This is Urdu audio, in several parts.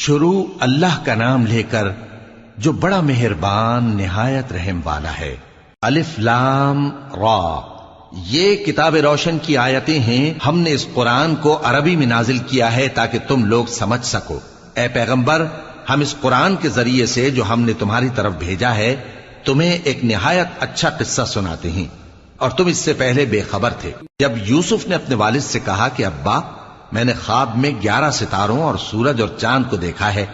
شروع اللہ کا نام لے کر جو بڑا مہربان نہایت رحم والا ہے۔ الف لام را، یہ کتاب روشن کی آیتیں ہیں۔ ہم نے اس قرآن کو عربی میں نازل کیا ہے تاکہ تم لوگ سمجھ سکو۔ اے پیغمبر، ہم اس قرآن کے ذریعے سے جو ہم نے تمہاری طرف بھیجا ہے تمہیں ایک نہایت اچھا قصہ سناتے ہیں، اور تم اس سے پہلے بے خبر تھے۔ جب یوسف نے اپنے والد سے کہا کہ ابا، میں نے خواب میں 11 ستاروں اور سورج اور چاند کو دیکھا ہے،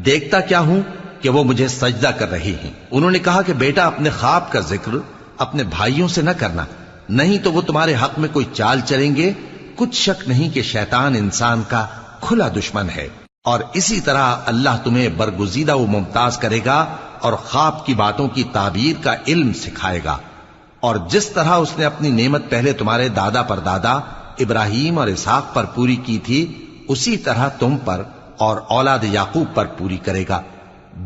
دیکھتا کیا ہوں کہ وہ مجھے سجدہ کر رہی ہیں۔ انہوں نے کہا کہ بیٹا، اپنے خواب کا ذکر اپنے بھائیوں سے نہ کرنا، نہیں تو وہ تمہارے حق میں کوئی چال چلیں گے۔ کچھ شک نہیں کہ شیطان انسان کا کھلا دشمن ہے، اور اسی طرح اللہ تمہیں برگزیدہ و ممتاز کرے گا اور خواب کی باتوں کی تعبیر کا علم سکھائے گا، اور جس طرح اس نے اپنی نعمت پہلے تمہارے دادا پر دادا ابراہیم اور اسحاق پر پوری کی تھی، اسی طرح تم پر اور اولاد یعقوب پر پوری کرے گا۔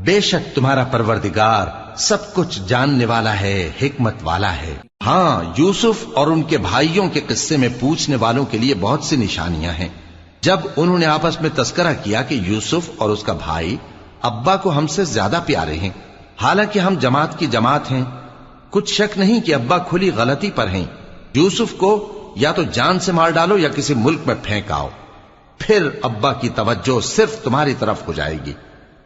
بے شک تمہارا پروردگار سب کچھ جاننے والا ہے، حکمت والا ہے۔ ہاں، یوسف اور ان کے بھائیوں کے قصے میں پوچھنے والوں کے لیے بہت سی نشانیاں ہیں۔ جب انہوں نے آپس میں تذکرہ کیا کہ یوسف اور اس کا بھائی ابا کو ہم سے زیادہ پیارے ہیں، حالانکہ ہم جماعت کی جماعت ہیں، کچھ شک نہیں کہ ابا کھلی غلطی پر ہیں۔ یوسف کو یا تو جان سے مار ڈالو یا کسی ملک میں پھینک آؤ، پھر ابا کی توجہ صرف تمہاری طرف ہو جائے گی،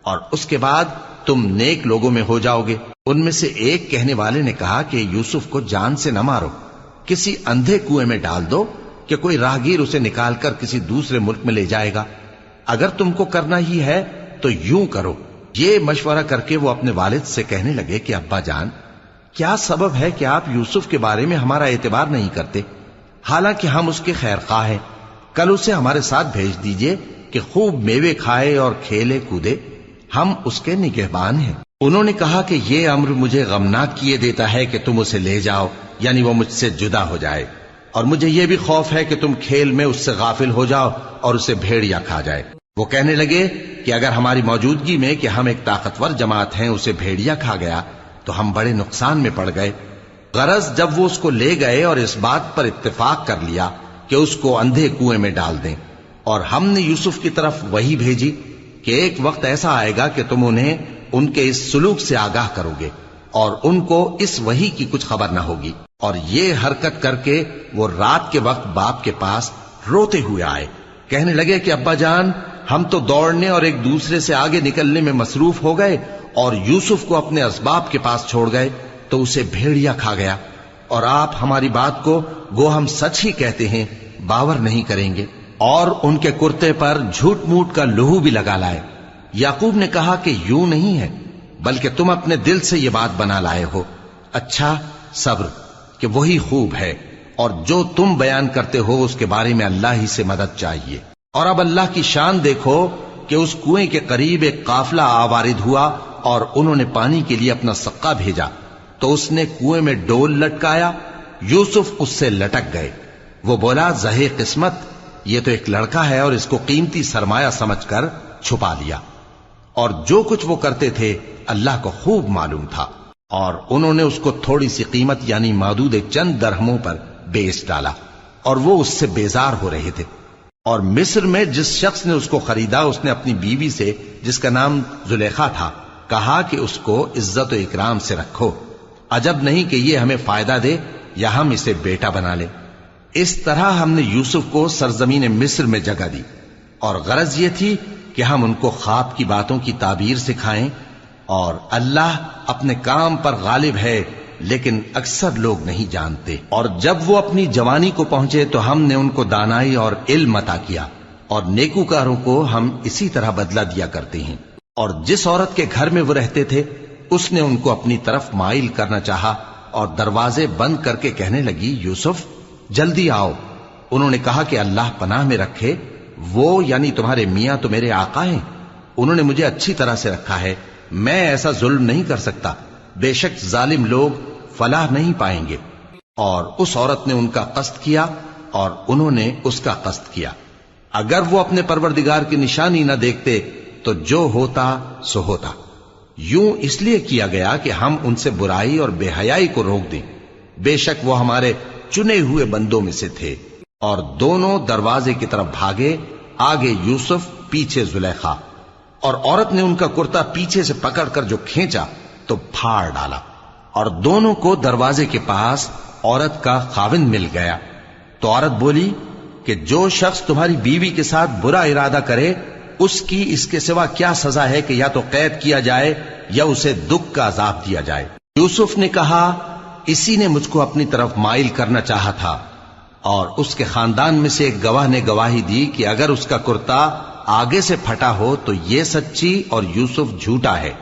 اور اس کے بعد تم نیک لوگوں میں ہو جاؤ گے۔ ان میں سے ایک کہنے والے نے کہا کہ یوسف کو جان سے نہ مارو، کسی اندھے کنویں میں ڈال دو کہ کوئی راہگیر اسے نکال کر کسی دوسرے ملک میں لے جائے گا۔ اگر تم کو کرنا ہی ہے تو یوں کرو۔ یہ مشورہ کر کے وہ اپنے والد سے کہنے لگے کہ ابا جان، کیا سبب ہے کہ آپ یوسف کے بارے میں ہمارا اعتبار نہیں کرتے، حالانکہ ہم اس کے خیر خواہ ہیں؟ کل اسے ہمارے ساتھ بھیج دیجئے کہ خوب میوے کھائے اور کھیلے کودے، ہم اس کے نگہبان ہیں۔ انہوں نے کہا کہ یہ امر مجھے غمناک کیے دیتا ہے کہ تم اسے لے جاؤ، یعنی وہ مجھ سے جدا ہو جائے، اور مجھے یہ بھی خوف ہے کہ تم کھیل میں اس سے غافل ہو جاؤ اور اسے بھیڑیا کھا جائے۔ وہ کہنے لگے کہ اگر ہماری موجودگی میں کہ ہم ایک طاقتور جماعت ہیں اسے بھیڑیا کھا گیا تو ہم بڑے نقصان میں پڑ گئے۔ غرض جب وہ اس کو لے گئے اور اس بات پر اتفاق کر لیا کہ اس کو اندھے کنویں میں ڈال دیں، اور ہم نے یوسف کی طرف وحی بھیجی کہ ایک وقت ایسا آئے گا کہ تم انہیں ان کے اس سلوک سے آگاہ کرو گے، اور ان کو اس وحی کی کچھ خبر نہ ہوگی۔ اور یہ حرکت کر کے وہ رات کے وقت باپ کے پاس روتے ہوئے آئے، کہنے لگے کہ ابا جان، ہم تو دوڑنے اور ایک دوسرے سے آگے نکلنے میں مصروف ہو گئے اور یوسف کو اپنے اسباب کے پاس چھوڑ گئے تو اسے بھیڑیا کھا گیا، اور آپ ہماری بات کو گو ہم سچ ہی کہتے ہیں باور نہیں کریں گے۔ اور ان کے کرتے پر جھوٹ موٹ کا لہو بھی لگا لائے۔ یعقوب نے کہا کہ یوں نہیں ہے، بلکہ تم اپنے دل سے یہ بات بنا لائے ہو۔ اچھا، صبر کہ وہی خوب ہے، اور جو تم بیان کرتے ہو اس کے بارے میں اللہ ہی سے مدد چاہیے۔ اور اب اللہ کی شان دیکھو کہ اس کنویں کے قریب ایک قافلہ آوارد ہوا اور انہوں نے پانی کے لیے اپنا سقا بھیجا، تو اس نے کنویں میں ڈول لٹکایا، یوسف اس سے لٹک گئے۔ وہ بولا، زہے قسمت، یہ تو ایک لڑکا ہے، اور اس کو قیمتی سرمایہ سمجھ کر چھپا لیا۔ اور جو کچھ وہ کرتے تھے اللہ کو خوب معلوم تھا، اور انہوں نے اس کو تھوڑی سی قیمت یعنی مادود چند درہموں پر بیچ ڈالا، اور وہ اس سے بیزار ہو رہے تھے۔ اور مصر میں جس شخص نے اس کو خریدا، اس نے اپنی بیوی سے جس کا نام زلیخا تھا کہا کہ اس کو عزت و اکرام سے رکھو، عجب نہیں کہ یہ ہمیں فائدہ دے یا ہم اسے بیٹا بنا لیں۔ اس طرح ہم نے یوسف کو سرزمین مصر میں جگہ دی، اور غرض یہ تھی کہ ہم ان کو خواب کی باتوں کی تعبیر سکھائیں، اور اللہ اپنے کام پر غالب ہے لیکن اکثر لوگ نہیں جانتے۔ اور جب وہ اپنی جوانی کو پہنچے تو ہم نے ان کو دانائی اور علم عطا کیا، اور نیکوکاروں کو ہم اسی طرح بدلہ دیا کرتے ہیں۔ اور جس عورت کے گھر میں وہ رہتے تھے اس نے ان کو اپنی طرف مائل کرنا چاہا، اور دروازے بند کر کے کہنے لگی، یوسف جلدی آؤ۔ انہوں نے کہا کہ اللہ پناہ میں رکھے، وہ یعنی تمہارے میاں تو میرے آقا ہیں، انہوں نے مجھے اچھی طرح سے رکھا ہے، میں ایسا ظلم نہیں کر سکتا، بے شک ظالم لوگ فلاح نہیں پائیں گے۔ اور اس عورت نے ان کا قصد کیا اور انہوں نے اس کا قصد کیا۔ اگر وہ اپنے پروردگار کی نشانی نہ دیکھتے تو جو ہوتا سو ہوتا۔ یوں اس لیے کیا گیا کہ ہم ان سے برائی اور بے حیائی کو روک دیں، بے شک وہ ہمارے چنے ہوئے بندوں میں سے تھے۔ اور دونوں دروازے کی طرف بھاگے، آگے یوسف پیچھے زلیخا۔ اور عورت نے ان کا کرتا پیچھے سے پکڑ کر جو کھینچا تو پھاڑ ڈالا، اور دونوں کو دروازے کے پاس عورت کا خاوند مل گیا۔ تو عورت بولی کہ جو شخص تمہاری بیوی کے ساتھ برا ارادہ کرے اس کی اس کے سوا کیا سزا ہے کہ یا تو قید کیا جائے یا اسے دکھ کا عذاب دیا جائے۔ یوسف نے کہا اسی نے مجھ کو اپنی طرف مائل کرنا چاہا تھا، اور اس کے خاندان میں سے ایک گواہ نے گواہی دی کہ اگر اس کا کرتا آگے سے پھٹا ہو تو یہ سچی اور یوسف جھوٹا ہے،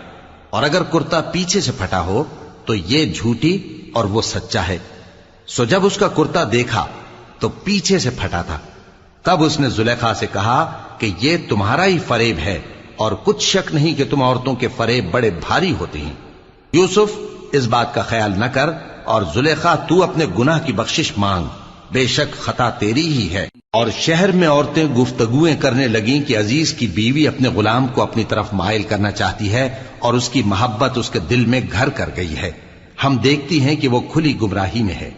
اور اگر کرتا پیچھے سے پھٹا ہو تو یہ جھوٹی اور وہ سچا ہے۔ سو جب اس کا کرتا دیکھا تو پیچھے سے پھٹا تھا، تب اس نے زلیخا سے کہا کہ یہ تمہارا ہی فریب ہے، اور کچھ شک نہیں کہ تم عورتوں کے فریب بڑے بھاری ہوتے ہیں۔ یوسف اس بات کا خیال نہ کر، اور زلیخا تو اپنے گناہ کی بخشش مانگ، بے شک خطا تیری ہی ہے۔ اور شہر میں عورتیں گفتگویں کرنے لگیں کہ عزیز کی بیوی اپنے غلام کو اپنی طرف مائل کرنا چاہتی ہے، اور اس کی محبت اس کے دل میں گھر کر گئی ہے، ہم دیکھتی ہیں کہ وہ کھلی گمراہی میں ہے۔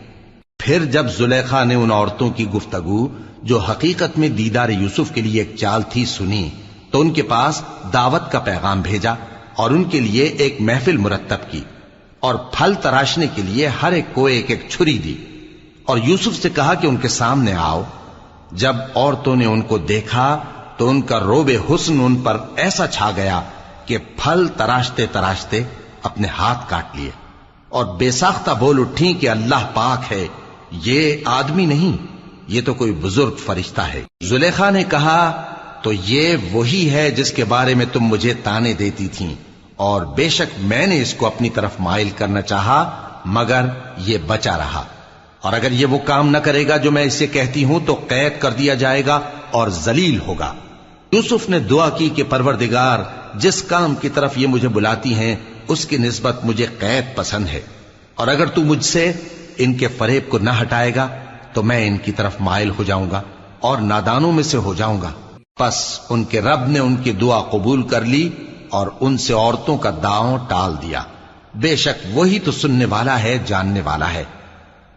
پھر جب زلیخا نے ان عورتوں کی گفتگو جو حقیقت میں دیدار یوسف کے لیے ایک چال تھی سنی، تو ان کے پاس دعوت کا پیغام بھیجا اور ان کے لیے ایک محفل مرتب کی، اور پھل تراشنے کے لیے ہر ایک کو ایک ایک چھری دی، اور یوسف سے کہا کہ ان کے سامنے آؤ۔ جب عورتوں نے ان کو دیکھا تو ان کا روب حسن ان پر ایسا چھا گیا کہ پھل تراشتے تراشتے اپنے ہاتھ کاٹ لیے، اور بے ساختہ بول اٹھیں کہ اللہ پاک ہے، یہ آدمی نہیں، یہ تو کوئی بزرگ فرشتہ ہے۔ زلیخا نے کہا تو یہ وہی ہے جس کے بارے میں تم مجھے تانے دیتی تھیں، اور بے شک میں نے اس کو اپنی طرف مائل کرنا چاہا مگر یہ بچا رہا، اور اگر یہ وہ کام نہ کرے گا جو میں اسے کہتی ہوں تو قید کر دیا جائے گا اور ذلیل ہوگا۔ یوسف نے دعا کی کہ پروردگار جس کام کی طرف یہ مجھے بلاتی ہیں اس کی نسبت مجھے قید پسند ہے، اور اگر تو مجھ سے ان کے فریب کو نہ ہٹائے گا تو میں ان کی طرف مائل ہو جاؤں گا اور نادانوں میں سے ہو جاؤں گا۔ پس ان کے رب نے ان کی دعا قبول کر لی اور ان سے عورتوں کا داؤں ٹال دیا، بے شک وہی تو سننے والا ہے، جاننے والا ہے۔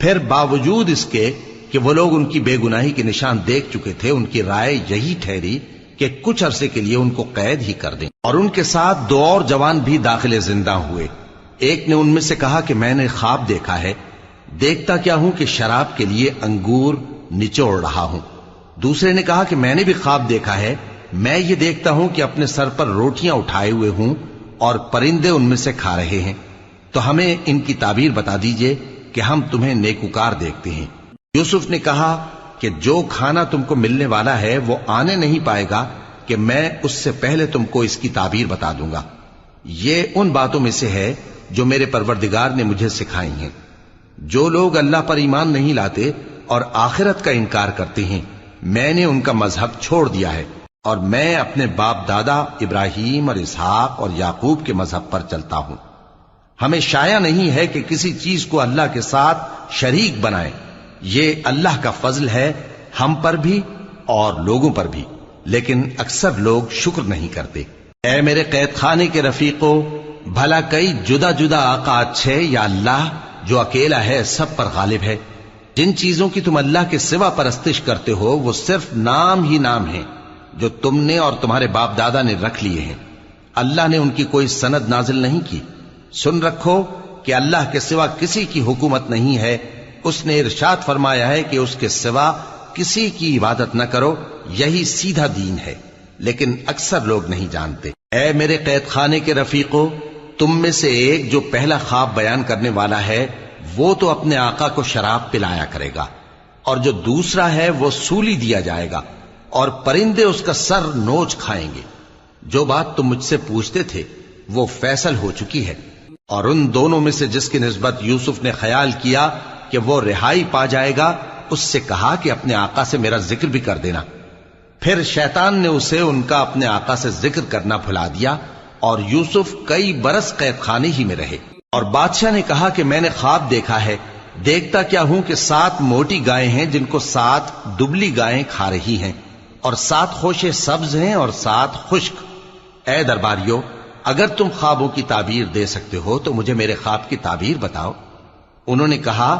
پھر باوجود اس کے کہ وہ لوگ ان کی بے گناہی کے نشان دیکھ چکے تھے، ان کی رائے یہی ٹھہری کہ کچھ عرصے کے لیے ان کو قید ہی کر دیں، اور ان کے ساتھ دو اور جوان بھی داخل زندہ ہوئے۔ ایک نے ان میں سے کہا کہ میں نے خواب دیکھا ہے، دیکھتا کیا ہوں کہ شراب کے لیے انگور نچوڑ رہا ہوں۔ دوسرے نے کہا کہ میں نے بھی خواب دیکھا ہے، میں یہ دیکھتا ہوں کہ اپنے سر پر روٹیاں اٹھائے ہوئے ہوں اور پرندے ان میں سے کھا رہے ہیں، تو ہمیں ان کی تعبیر بتا دیجئے کہ ہم تمہیں نیکوکار دیکھتے ہیں۔ یوسف نے کہا کہ جو کھانا تم کو ملنے والا ہے وہ آنے نہیں پائے گا کہ میں اس سے پہلے تم کو اس کی تعبیر بتا دوں گا۔ یہ ان باتوں میں سے ہے جو میرے پروردگار نے مجھے سکھائی ہیں۔ جو لوگ اللہ پر ایمان نہیں لاتے اور آخرت کا انکار کرتے ہیں، میں نے ان کا مذہب چھوڑ دیا ہے، اور میں اپنے باپ دادا ابراہیم اور اسحاق اور یعقوب کے مذہب پر چلتا ہوں۔ ہمیں شایع نہیں ہے کہ کسی چیز کو اللہ کے ساتھ شریک بنائیں، یہ اللہ کا فضل ہے ہم پر بھی اور لوگوں پر بھی، لیکن اکثر لوگ شکر نہیں کرتے۔ اے میرے قید خانے کے رفیقو، بھلا کئی جدا جدا آقا اچھے یا اللہ جو اکیلا ہے سب پر غالب ہے؟ جن چیزوں کی تم اللہ کے سوا پرستش کرتے ہو وہ صرف نام ہی نام ہیں جو تم نے اور تمہارے باپ دادا نے رکھ لیے ہیں، اللہ نے ان کی کوئی سند نازل نہیں کی۔ سن رکھو کہ اللہ کے سوا کسی کی حکومت نہیں ہے، اس نے ارشاد فرمایا ہے کہ اس کے سوا کسی کی عبادت نہ کرو، یہی سیدھا دین ہے، لیکن اکثر لوگ نہیں جانتے۔ اے میرے قید خانے کے رفیقو، تم میں سے ایک جو پہلا خواب بیان کرنے والا ہے وہ تو اپنے آقا کو شراب پلایا کرے گا، اور جو دوسرا ہے وہ سولی دیا جائے گا اور پرندے اس کا سر نوچ کھائیں گے۔ جو بات تم مجھ سے پوچھتے تھے وہ فیصل ہو چکی ہے، اور ان دونوں میں سے جس کی نسبت یوسف نے خیال کیا کہ وہ رہائی پا جائے گا، اس سے کہا کہ اپنے آقا سے میرا ذکر بھی کر دینا۔ پھر شیطان نے اسے ان کا اپنے آقا سے ذکر کرنا بھلا دیا، اور یوسف کئی برس قید خانے ہی میں رہے۔ اور بادشاہ نے کہا کہ میں نے خواب دیکھا ہے، دیکھتا کیا ہوں کہ 7 موٹی گائیں ہیں جن کو 7 دبلی گائیں کھا رہی ہیں، اور 7 خوشے سبز ہیں اور 7 خشک۔ اے درباریو، اگر تم خوابوں کی تعبیر دے سکتے ہو تو مجھے میرے خواب کی تعبیر بتاؤ۔ انہوں نے کہا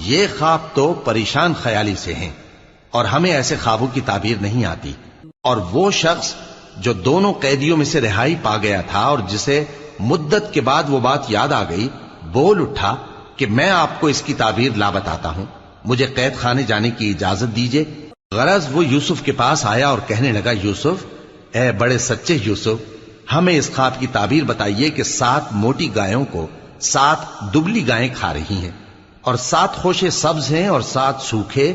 یہ خواب تو پریشان خیالی سے ہیں، اور ہمیں ایسے خوابوں کی تعبیر نہیں آتی۔ اور وہ شخص جو دونوں قیدیوں میں سے رہائی پا گیا تھا اور جسے مدت کے بعد وہ بات یاد آ گئی، بول اٹھا کہ میں آپ کو اس کی تعبیر لا بتاتا ہوں، مجھے قید خانے جانے کی اجازت دیجیے۔ غرض وہ یوسف کے پاس آیا اور کہنے لگا، یوسف، اے بڑے سچے یوسف، ہمیں اس خواب کی تعبیر بتائیے کہ 7 موٹی گایوں کو 7 دبلی گائیں کھا رہی ہیں، اور 7 خوشے سبز ہیں اور 7 سوکھے،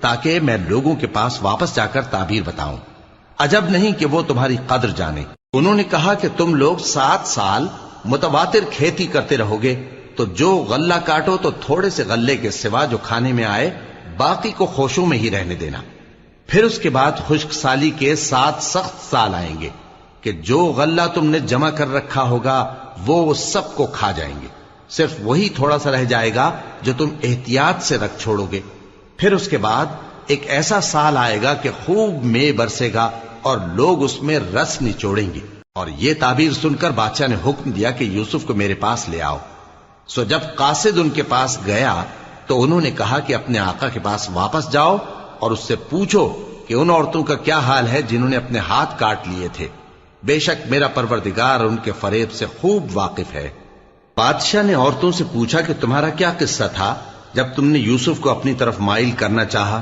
تاکہ میں لوگوں کے پاس واپس جا کر تعبیر بتاؤں۔ عجب نہیں کہ وہ تمہاری قدر جانے۔ انہوں نے کہا کہ تم لوگ 7 سال متواتر کھیتی کرتے رہو گے، تو جو غلہ کاٹو تو تھوڑے سے غلے کے سوا جو کھانے میں آئے باقی کو خوشوں میں ہی رہنے دینا۔ پھر اس کے بعد خشک سالی کے 7 سخت سال آئیں گے کہ جو غلہ تم نے جمع کر رکھا ہوگا وہ سب کو کھا جائیں گے، صرف وہی تھوڑا سا رہ جائے گا جو تم احتیاط سے رکھ چھوڑو گے۔ پھر اس کے بعد ایک ایسا سال آئے گا کہ خوب مے برسے گا اور لوگ اس میں رس نچوڑیں گے۔ اور یہ تعبیر سن کر بادشاہ نے حکم دیا کہ یوسف کو میرے پاس لے آؤ۔ سو جب قاصد ان کے پاس گیا تو انہوں نے کہا کہ اپنے آقا کے پاس واپس جاؤ اور اس سے پوچھو کہ ان عورتوں کا کیا حال ہے جنہوں نے اپنے ہاتھ کاٹ لیے تھے، بے شک میرا پروردگار ان کے فریب سے خوب واقف ہے۔ بادشاہ نے عورتوں سے پوچھا کہ تمہارا کیا قصہ تھا جب تم نے یوسف کو اپنی طرف مائل کرنا چاہا؟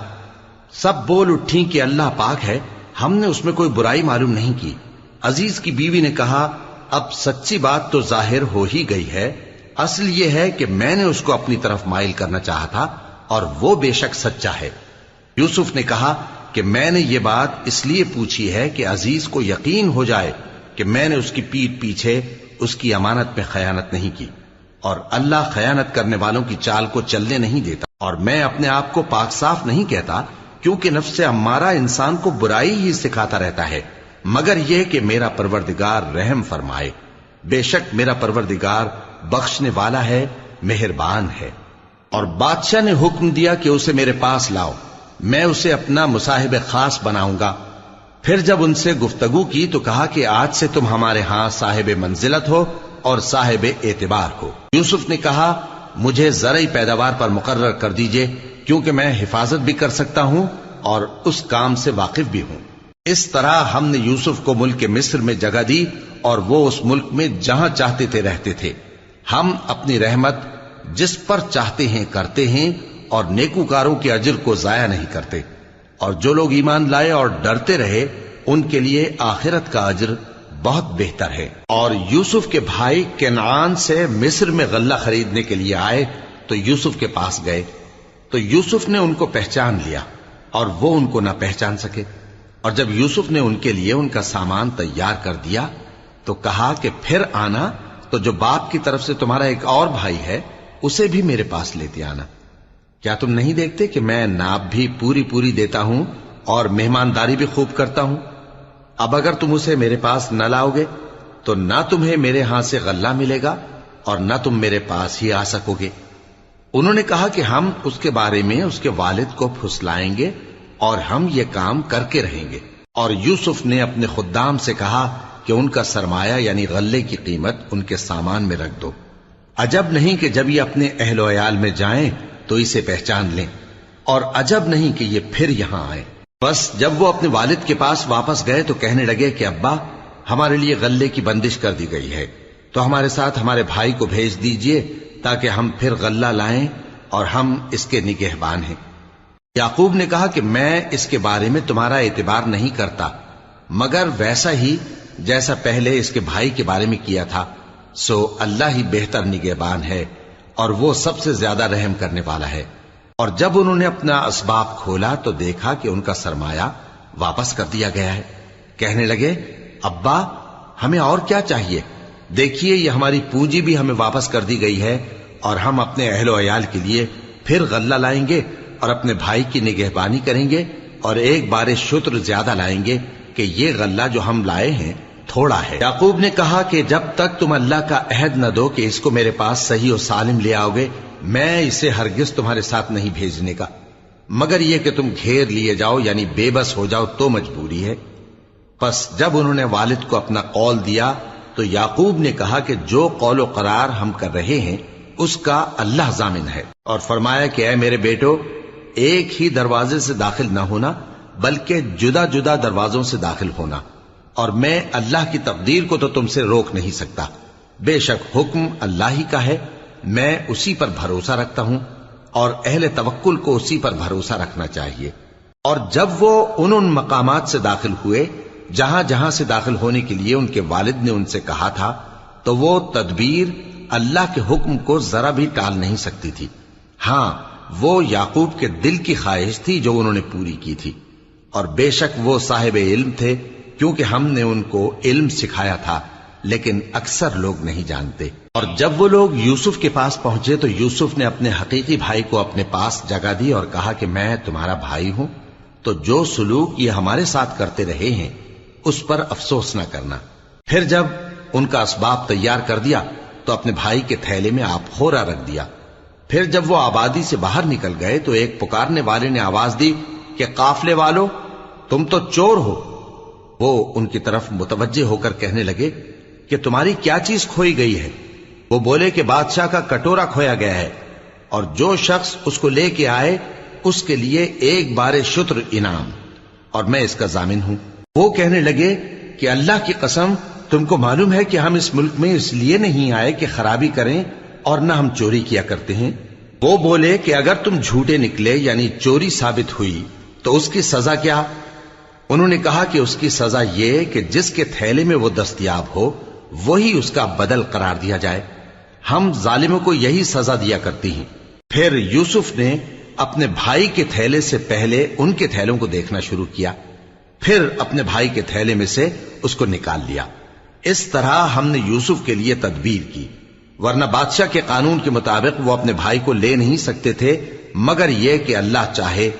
سب بول اٹھیں کہ اللہ پاک ہے، ہم نے اس میں کوئی برائی معلوم نہیں کی۔ عزیز کی بیوی نے کہا، اب سچی بات تو ظاہر ہو ہی گئی ہے، اصل یہ ہے کہ میں نے اس کو اپنی طرف مائل کرنا چاہا تھا اور وہ بے شک سچا ہے۔ یوسف نے کہا کہ میں نے یہ بات اس لیے پوچھی ہے کہ عزیز کو یقین ہو جائے کہ میں نے اس کی پیٹھ پیچھے اس کی امانت میں خیانت نہیں کی، اور اللہ خیانت کرنے والوں کی چال کو چلنے نہیں دیتا، اور میں اپنے آپ کو پاک صاف نہیں کہتا، کیونکہ نفس امارہ انسان کو برائی ہی سکھاتا رہتا ہے، مگر یہ کہ میرا پروردگار رحم فرمائے، بے شک میرا پروردگار بخشنے والا ہے، مہربان ہے۔ اور بادشاہ نے حکم دیا کہ اسے میرے پاس لاؤ، میں اسے اپنا مصاحب خاص بناؤں گا۔ پھر جب ان سے گفتگو کی تو کہا کہ آج سے تم ہمارے ہاں صاحب منزلت ہو اور صاحب اعتبار ہو۔ یوسف نے کہا، مجھے زرعی پیداوار پر مقرر کر دیجئے، کیونکہ میں حفاظت بھی کر سکتا ہوں اور اس کام سے واقف بھی ہوں۔ اس طرح ہم نے یوسف کو ملک مصر میں جگہ دی اور وہ اس ملک میں جہاں چاہتے تھے رہتے تھے۔ ہم اپنی رحمت جس پر چاہتے ہیں کرتے ہیں اور نیکوکاروں کے اجر کو ضائع نہیں کرتے، اور جو لوگ ایمان لائے اور ڈرتے رہے ان کے لیے آخرت کا اجر بہت بہتر ہے۔ اور یوسف کے بھائی کنعان سے مصر میں غلہ خریدنے کے لیے آئے تو یوسف کے پاس گئے، تو یوسف نے ان کو پہچان لیا اور وہ ان کو نہ پہچان سکے۔ اور جب یوسف نے ان کے لیے ان کا سامان تیار کر دیا تو کہا کہ پھر آنا تو جو باپ کی طرف سے تمہارا ایک اور بھائی ہے اسے بھی میرے پاس لیتے آنا۔ کیا تم نہیں دیکھتے کہ میں ناب بھی پوری پوری دیتا ہوں اور مہمانداری بھی خوب کرتا ہوں؟ اب اگر تم اسے میرے پاس نہ لاؤ گے تو نہ تمہیں میرے ہاں سے غلہ ملے گا اور نہ تم میرے پاس ہی آ سکو گے۔ انہوں نے کہا کہ ہم اس کے بارے میں اس کے والد کو پھسلائیں گے اور ہم یہ کام کر کے رہیں گے۔ اور یوسف نے اپنے خدام سے کہا کہ ان کا سرمایہ یعنی غلے کی قیمت ان کے سامان میں رکھ دو۔ عجب نہیں کہ جب یہ اپنے اہل و عیال میں جائیں تو اسے پہچان لیں، اور عجب نہیں کہ یہ پھر یہاں آئیں۔ بس جب وہ اپنے والد کے پاس واپس گئے تو کہنے لگے کہ ابا، ہمارے لیے غلے کی بندش کر دی گئی ہے، تو ہمارے ساتھ ہمارے بھائی کو بھیج دیجئے تاکہ ہم پھر غلہ لائیں اور ہم اس کے نگہبان ہیں۔ یعقوب نے کہا کہ میں اس کے بارے میں تمہارا اعتبار نہیں کرتا، مگر ویسا ہی جیسا پہلے اس کے بھائی کے بارے میں کیا تھا، سو اللہ ہی بہتر نگہبان ہے اور وہ سب سے زیادہ رحم کرنے والا ہے۔ اور جب انہوں نے اپنا اسباب کھولا تو دیکھا کہ ان کا سرمایہ واپس کر دیا گیا ہے۔ کہنے لگے، ابا ہمیں اور کیا چاہیے؟ دیکھیے یہ ہماری پونجی بھی ہمیں واپس کر دی گئی ہے، اور ہم اپنے اہل و عیال کے لیے پھر غلہ لائیں گے اور اپنے بھائی کی نگہبانی کریں گے، اور ایک بار شتر زیادہ لائیں گے کہ یہ غلہ جو ہم لائے ہیں تھوڑا ہے۔ یعقوب نے کہا کہ جب تک تم اللہ کا عہد نہ دو کہ اس کو میرے پاس صحیح و سالم لے آؤ گے، میں اسے ہرگز تمہارے ساتھ نہیں بھیجنے کا، مگر یہ کہ تم گھیر لیے جاؤ یعنی بے بس ہو جاؤ تو مجبوری ہے۔ پس جب انہوں نے والد کو اپنا قول دیا تو یعقوب نے کہا کہ جو قول و قرار ہم کر رہے ہیں اس کا اللہ ضامن ہے، اور فرمایا کہ اے میرے بیٹو، ایک ہی دروازے سے داخل نہ ہونا بلکہ جدا جدا دروازوں سے داخل ہونا، اور میں اللہ کی تقدیر کو تو تم سے روک نہیں سکتا. بے شک حکم اللہ ہی کا ہے، میں اسی پر بھروسہ رکھتا ہوں، اور اہل توکل کو اسی پر بھروسہ رکھنا چاہیے. اور جب وہ ان مقامات سے داخل ہوئے جہاں جہاں سے داخل ہونے کے لیے ان کے والد نے ان سے کہا تھا، تو وہ تدبیر اللہ کے حکم کو ذرا بھی ٹال نہیں سکتی تھی. ہاں، وہ یعقوب کے دل کی خواہش تھی جو انہوں نے پوری کی تھی. اور بے شک وہ صاحب علم تھے، کیونکہ ہم نے ان کو علم سکھایا تھا، لیکن اکثر لوگ نہیں جانتے. اور جب وہ لوگ یوسف کے پاس پہنچے تو یوسف نے اپنے حقیقی بھائی کو اپنے پاس جگہ دی اور کہا کہ میں تمہارا بھائی ہوں، تو جو سلوک یہ ہمارے ساتھ کرتے رہے ہیں اس پر افسوس نہ کرنا. پھر جب ان کا اسباب تیار کر دیا تو اپنے بھائی کے تھیلے میں آپ خورا رکھ دیا. پھر جب وہ آبادی سے باہر نکل گئے تو ایک پکارنے والے نے آواز دی کہ قافلے والو، تم تو چور ہو. وہ ان کی طرف متوجہ ہو کر کہنے لگے کہ تمہاری کیا چیز کھوئی گئی ہے؟ وہ بولے کہ بادشاہ کا کٹورا کھویا گیا ہے، اور جو شخص اس کو لے کے آئے اس کے لیے ایک بار شتر انعام، اور میں اس کا ضامن ہوں. وہ کہنے لگے کہ اللہ کی قسم، تم کو معلوم ہے کہ ہم اس ملک میں اس لیے نہیں آئے کہ خرابی کریں، اور نہ ہم چوری کیا کرتے ہیں. وہ بولے کہ اگر تم جھوٹے نکلے یعنی چوری ثابت ہوئی تو اس کی سزا کیا؟ انہوں نے کہا کہ اس کی سزا یہ کہ جس کے تھیلے میں وہ دستیاب ہو وہی اس کا بدل قرار دیا جائے. ہم ظالموں کو یہی سزا دیا کرتی ہیں. پھر یوسف نے اپنے بھائی کے تھیلے سے پہلے ان کے تھیلوں کو دیکھنا شروع کیا، پھر اپنے بھائی کے تھیلے میں سے اس کو نکال لیا. اس طرح ہم نے یوسف کے لیے تدبیر کی، ورنہ بادشاہ کے قانون کے مطابق وہ اپنے بھائی کو لے نہیں سکتے تھے مگر یہ کہ اللہ چاہے.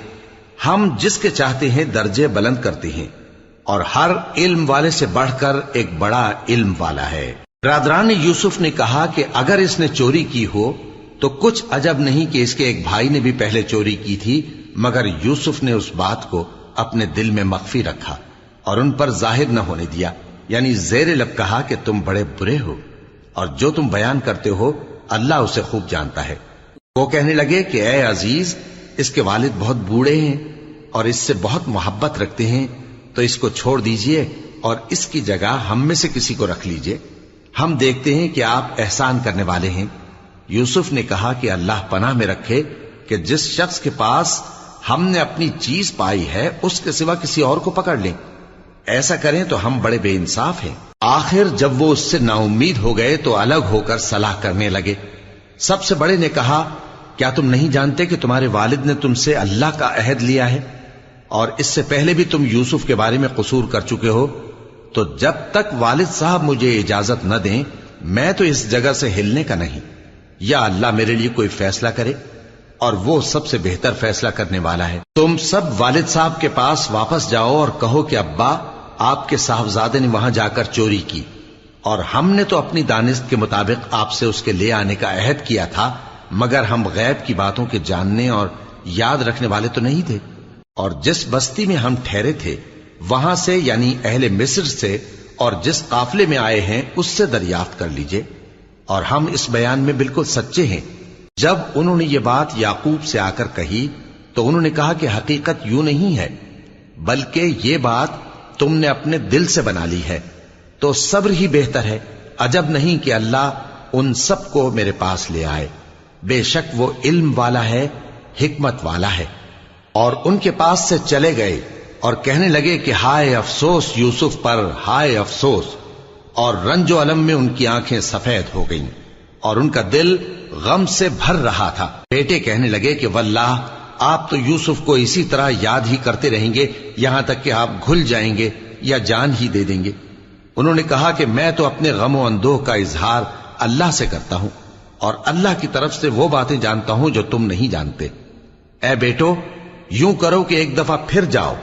ہم جس کے چاہتے ہیں درجے بلند کرتے ہیں، اور ہر علم والے سے بڑھ کر ایک بڑا علم والا ہے. برادران یوسف نے کہا کہ اگر اس نے چوری کی ہو تو کچھ عجب نہیں کہ اس کے ایک بھائی نے بھی پہلے چوری کی تھی، مگر یوسف نے اس بات کو اپنے دل میں مخفی رکھا اور ان پر ظاہر نہ ہونے دیا، یعنی زیر لب کہا کہ تم بڑے برے ہو، اور جو تم بیان کرتے ہو اللہ اسے خوب جانتا ہے. وہ کہنے لگے کہ اے عزیز، اس کے والد بہت بوڑھے ہیں اور اس سے بہت محبت رکھتے ہیں، تو اس کو چھوڑ دیجئے اور اس کی جگہ ہم میں سے کسی کو رکھ لیجئے، ہم دیکھتے ہیں کہ آپ احسان کرنے والے ہیں. یوسف نے کہا کہ اللہ پناہ میں رکھے کہ جس شخص کے پاس ہم نے اپنی چیز پائی ہے اس کے سوا کسی اور کو پکڑ لیں، ایسا کریں تو ہم بڑے بے انصاف ہیں. آخر جب وہ اس سے نا امید ہو گئے تو الگ ہو کر صلاح کرنے لگے. سب سے بڑے نے کہا کیا تم نہیں جانتے کہ تمہارے والد نے تم سے اللہ کا عہد لیا ہے، اور اس سے پہلے بھی تم یوسف کے بارے میں قصور کر چکے ہو، تو جب تک والد صاحب مجھے اجازت نہ دیں میں تو اس جگہ سے ہلنے کا نہیں، یا اللہ میرے لیے کوئی فیصلہ کرے، اور وہ سب سے بہتر فیصلہ کرنے والا ہے. تم سب والد صاحب کے پاس واپس جاؤ اور کہو کہ ابا، آپ کے صاحبزادے نے وہاں جا کر چوری کی، اور ہم نے تو اپنی دانست کے مطابق آپ سے اس کے لے آنے کا عہد کیا تھا، مگر ہم غیب کی باتوں کے جاننے اور یاد رکھنے والے تو نہیں تھے. اور جس بستی میں ہم ٹھہرے تھے وہاں سے یعنی اہل مصر سے اور جس قافلے میں آئے ہیں اس سے دریافت کر لیجئے، اور ہم اس بیان میں بالکل سچے ہیں. جب انہوں نے یہ بات یعقوب سے آ کر کہی تو انہوں نے کہا کہ حقیقت یوں نہیں ہے، بلکہ یہ بات تم نے اپنے دل سے بنا لی ہے، تو صبر ہی بہتر ہے. عجب نہیں کہ اللہ ان سب کو میرے پاس لے آئے، بے شک وہ علم والا ہے، حکمت والا ہے. اور ان کے پاس سے چلے گئے اور کہنے لگے کہ ہائے افسوس یوسف پر، ہائے افسوس، اور رنج و الم میں ان کی آنکھیں سفید ہو گئیں اور ان کا دل غم سے بھر رہا تھا. بیٹے کہنے لگے کہ واللہ آپ تو یوسف کو اسی طرح یاد ہی کرتے رہیں گے یہاں تک کہ آپ گھل جائیں گے یا جان ہی دے دیں گے. انہوں نے کہا کہ میں تو اپنے غم و اندوہ کا اظہار اللہ سے کرتا ہوں، اور اللہ کی طرف سے وہ باتیں جانتا ہوں جو تم نہیں جانتے. اے بیٹو، یوں کرو کہ ایک دفعہ پھر جاؤ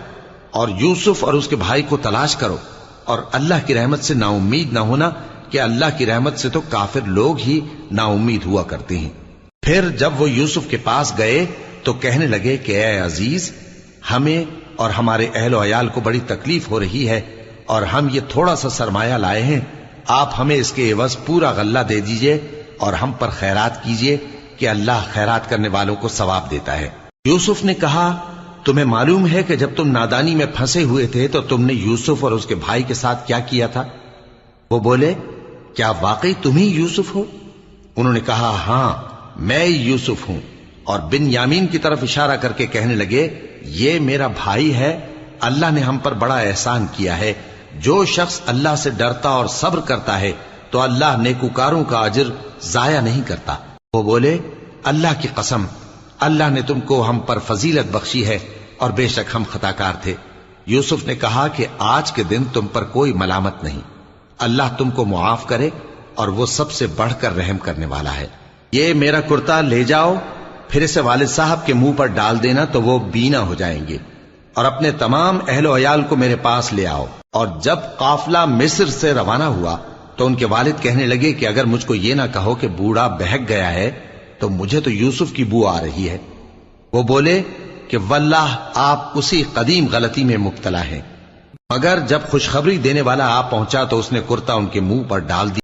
اور یوسف اور اس کے بھائی کو تلاش کرو، اور اللہ کی رحمت سے نا امید نہ ہونا کہ اللہ کی رحمت سے تو کافر لوگ ہی نا امید ہوا کرتے ہیں. پھر جب وہ یوسف کے پاس گئے تو کہنے لگے کہ اے عزیز، ہمیں اور ہمارے اہل و عیال کو بڑی تکلیف ہو رہی ہے، اور ہم یہ تھوڑا سا سرمایہ لائے ہیں، آپ ہمیں اس کے عوض پورا غلہ دے دیجئے اور ہم پر خیرات کیجئے کہ اللہ خیرات کرنے والوں کو ثواب دیتا ہے. یوسف نے کہا تمہیں معلوم ہے کہ جب تم نادانی میں پھنسے ہوئے تھے تو تم نے یوسف اور اس کے بھائی کے ساتھ کیا کیا تھا؟ وہ بولے کیا واقعی تم ہی یوسف ہو؟ انہوں نے کہا ہاں میں یوسف ہوں، اور بن یامین کی طرف اشارہ کر کے کہنے لگے یہ میرا بھائی ہے، اللہ نے ہم پر بڑا احسان کیا ہے، جو شخص اللہ سے ڈرتا اور صبر کرتا ہے تو اللہ نیکوکاروں کا اجر ضائع نہیں کرتا۔ وہ بولے اللہ کی قسم اللہ نے تم کو ہم پر فضیلت بخشی ہے اور بے شک ہم خطا کار تھے۔ یوسف نے کہا کہ آج کے دن تم پر کوئی ملامت نہیں، اللہ تم کو معاف کرے اور وہ سب سے بڑھ کر رحم کرنے والا ہے۔ یہ میرا کرتا لے جاؤ، پھر اسے والد صاحب کے منہ پر ڈال دینا تو وہ بینا ہو جائیں گے، اور اپنے تمام اہل و عیال کو میرے پاس لے آؤ۔ اور جب قافلہ مصر سے روانہ ہوا تو ان کے والد کہنے لگے کہ اگر مجھ کو یہ نہ کہو کہ بوڑھا بہک گیا ہے تو مجھے تو یوسف کی بو آ رہی ہے۔ وہ بولے کہ واللہ آپ اسی قدیم غلطی میں مبتلا ہیں۔ مگر جب خوشخبری دینے والا آپ پہنچا تو اس نے کرتا ان کے منہ پر ڈال دیا۔